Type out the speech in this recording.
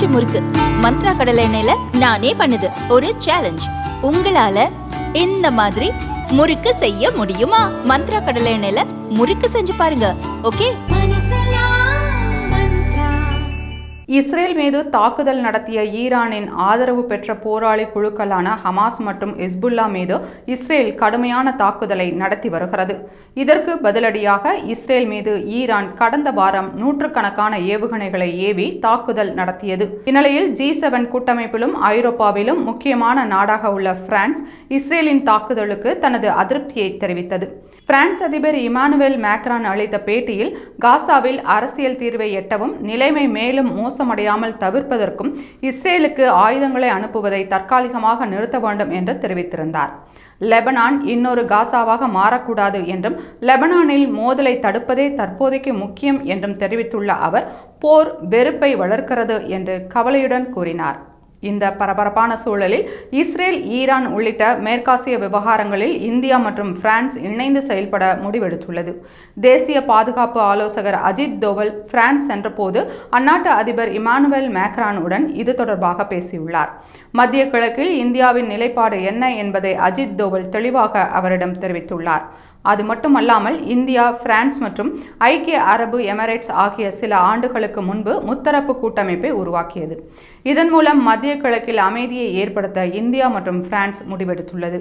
பஞ்சு முறுக்கு மந்த்ரா கடலை எண்ணெயில நானே பண்ணுது. ஒரு சேலஞ்ச், உங்களால இந்த மாதிரி முறுக்கு செய்ய முடியுமா? மந்த்ரா கடலை எண்ணெயில முறுக்கு செஞ்சு பாருங்க. ஓகே. இஸ்ரேல் மீது தாக்குதல் நடத்திய ஈரானின் ஆதரவு பெற்ற போராளி குழுக்களான ஹமாஸ் மற்றும் ஹிஸ்புல்லா மீது இஸ்ரேல் கடுமையான தாக்குதலை நடத்தி வருகிறது. இதற்கு பதிலடியாக இஸ்ரேல் மீது ஈரான் கடந்த வாரம் நூற்றுக்கணக்கான ஏவுகணைகளை ஏவி தாக்குதல் நடத்தியது. இந்நிலையில் G7 கூட்டமைப்பிலும் ஐரோப்பாவிலும் முக்கியமான நாடாக உள்ள பிரான்ஸ் இஸ்ரேலின் தாக்குதலுக்கு தனது அதிருப்தியை தெரிவித்தது. பிரான்ஸ் அதிபர் இமானுவேல் மேக்ரான் அளித்த பேட்டியில் காசாவில் அரசியல் தீர்வை எட்டவும் நிலைமை மேலும் மோசமடையாமல் தவிர்ப்பதற்கும் இஸ்ரேலுக்கு ஆயுதங்களை அனுப்புவதை தற்காலிகமாக நிறுத்த வேண்டும் என்று தெரிவித்திருந்தார். லெபனான் இன்னொரு காசாவாக மாறக்கூடாது என்றும் லெபனானில் மோதலை தடுப்பதே தற்போதைக்கு முக்கியம் என்றும் தெரிவித்துள்ள அவர் போர் வெறுப்பை வளர்க்கிறது என்று கவலையுடன் கூறினார். இந்த பரபரப்பான சூழலில் இஸ்ரேல், ஈரான் உள்ளிட்ட மேற்காசிய விவகாரங்களில் இந்தியா மற்றும் பிரான்ஸ் இணைந்து செயல்பட முடிவெடுத்துள்ளது. தேசிய பாதுகாப்பு ஆலோசகர் அஜித் தோவல் பிரான்ஸ் சென்றபோது அந்நாட்டு அதிபர் இமானுவேல் மேக்ரானுடன் இது தொடர்பாக பேசியுள்ளார். மத்திய கிழக்கில் இந்தியாவின் நிலைப்பாடு என்ன என்பதை அஜித் தோவல் தெளிவாக அவரிடம் தெரிவித்துள்ளார். அது மட்டுமல்லாமல் இந்தியா, பிரான்ஸ் மற்றும் ஐக்கிய அரபு எமிரேட்ஸ் ஆகிய சில ஆண்டுகளுக்கு முன்பு முத்தரப்பு கூட்டமைப்பை உருவாக்கியது. இதன் மூலம் மத்திய கிழக்கில் அமைதியை ஏற்படுத்த இந்தியா மற்றும் பிரான்ஸ் முடிவெடுத்துள்ளது.